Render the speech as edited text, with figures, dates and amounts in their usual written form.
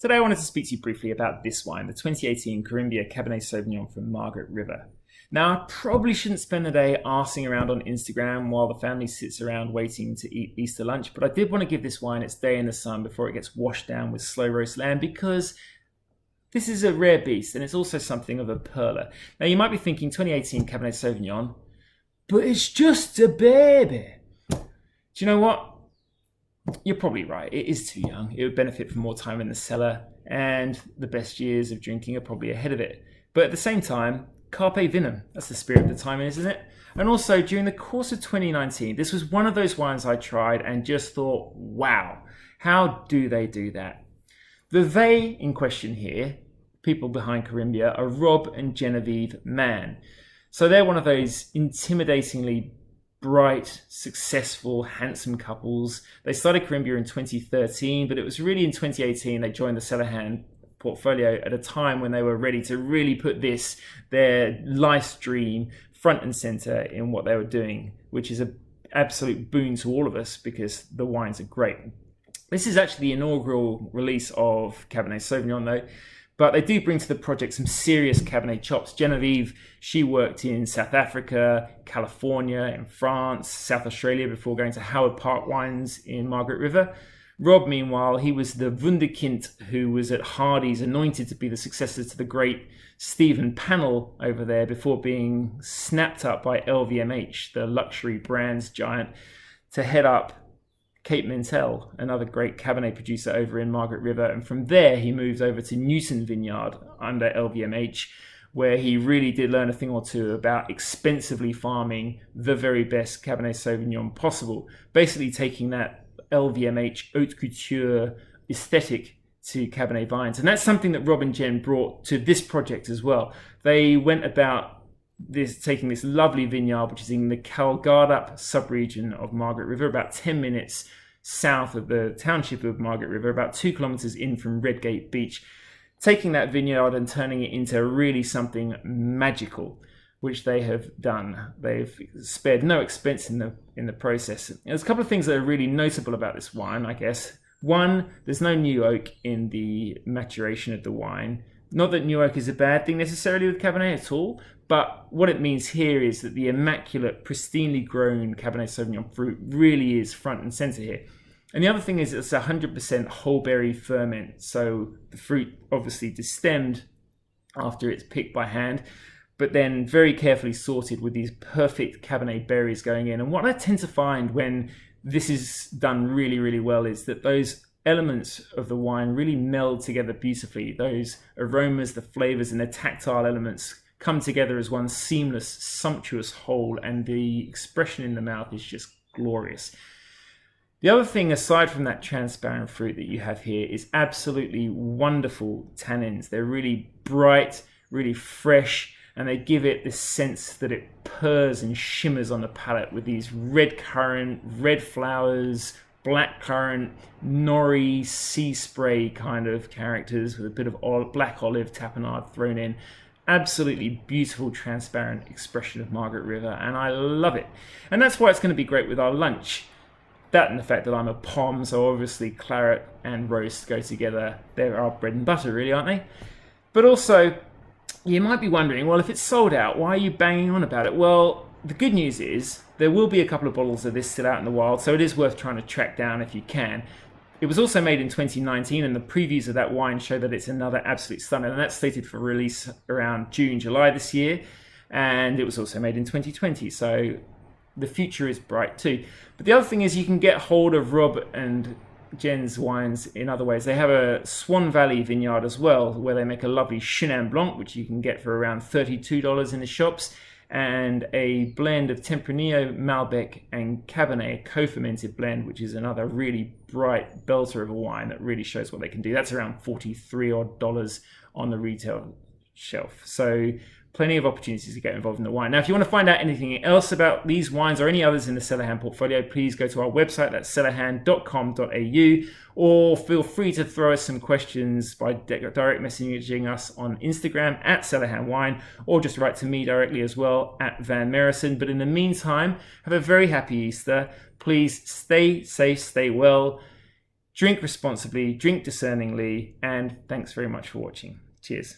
Today I wanted to speak to you briefly about this wine, the 2018 Corymbia Cabernet Sauvignon from Margaret River. Now, I probably shouldn't spend the day arsing around on Instagram while the family sits around waiting to eat Easter lunch, but I did want to give this wine its day in the sun before it gets washed down with slow roast lamb, because this is a rare beast and it's also something of a perler. Now, you might be thinking 2018 Cabernet Sauvignon, but it's just a baby. Do you know what? You're probably right. It is too young. It would benefit from more time in the cellar, and the best years of drinking are probably ahead of it. But at the same time, carpe vinum. That's the spirit of the time, isn't it? And also, during the course of 2019, this was one of those wines I tried and just thought, wow, how do they do that? The they in question here, people behind Corymbia, are Rob and Genevieve Mann. So they're one of those intimidatingly bright, successful, handsome couples. They started Corymbia in 2013, but it was really in 2018 they joined the CellarHand portfolio at a time when they were ready to really put this, their life's dream, front and center in what they were doing, which is an absolute boon to all of us because the wines are great. This is actually the inaugural release of Cabernet Sauvignon though, but they do bring to the project some serious Cabernet chops. Genevieve, she worked in South Africa, California, in France, South Australia before going to Howard Park Wines in Margaret River. Rob, meanwhile, he was the wunderkind who was at Hardy's, anointed to be the successor to the great Stephen Pannell over there before being snapped up by LVMH, the luxury brands giant, to head up Cape Mentel, another great Cabernet producer over in Margaret River. And from there, he moved over to Newton Vineyard under LVMH, where he really did learn a thing or two about expensively farming the very best Cabernet Sauvignon possible, basically taking that LVMH haute couture aesthetic to Cabernet vines. And that's something that Rob and Jen brought to this project as well. They went about taking this lovely vineyard, which is in the Calgardup subregion of Margaret River, about 10 minutes south of the township of Margaret River, about 2 kilometers in from Redgate Beach, taking that vineyard and turning it into really something magical, which they have done. They've spared no expense in the process. There's a couple of things that are really notable about this wine, I guess. One, there's no new oak in the maturation of the wine. Not that new oak is a bad thing necessarily with Cabernet at all, but what it means here is that the immaculate, pristinely grown Cabernet Sauvignon fruit really is front and center here. And the other thing is it's 100% whole berry ferment, so the fruit obviously destemmed after it's picked by hand, but then very carefully sorted with these perfect Cabernet berries going in. And what I tend to find when this is done really, really well is that those elements of the wine really meld together beautifully. Those aromas, the flavors, and the tactile elements come together as one seamless, sumptuous whole, and the expression in the mouth is just glorious. The other thing, aside from that transparent fruit that you have here, is absolutely wonderful tannins. They're really bright, really fresh, and they give it this sense that it purrs and shimmers on the palate with these red currant, red flowers, black currant, nori, sea spray kind of characters with a bit of black olive tapenade thrown in. Absolutely beautiful, transparent expression of Margaret River, and I love it. And that's why it's going to be great with our lunch. That and the fact that I'm a POM, so obviously claret and roast go together. They're our bread and butter, really, aren't they? But also, you might be wondering, well, if it's sold out, why are you banging on about it? Well, the good news is there will be a couple of bottles of this still out in the wild, so it is worth trying to track down if you can. It was also made in 2019, and the previews of that wine show that it's another absolute stunner, and that's slated for release around June, July this year, and it was also made in 2020, so the future is bright too. But the other thing is you can get hold of Rob and Jen's wines in other ways. They have a Swan Valley vineyard as well, where they make a lovely Chenin Blanc, which you can get for around $32 in the shops, and a blend of Tempranillo, Malbec, and Cabernet, a co-fermented blend, which is another really bright belter of a wine that really shows what they can do. That's around $43 odd on the retail shelf. So plenty of opportunities to get involved in the wine. Now, if you want to find out anything else about these wines or any others in the CellarHand portfolio, please go to our website, that's cellarhand.com.au, or feel free to throw us some questions by direct messaging us on Instagram at CellarHandWine, or just write to me directly as well at Van Merison. But in the meantime, have a very happy Easter. Please stay safe, stay well. Drink responsibly, drink discerningly, and thanks very much for watching. Cheers.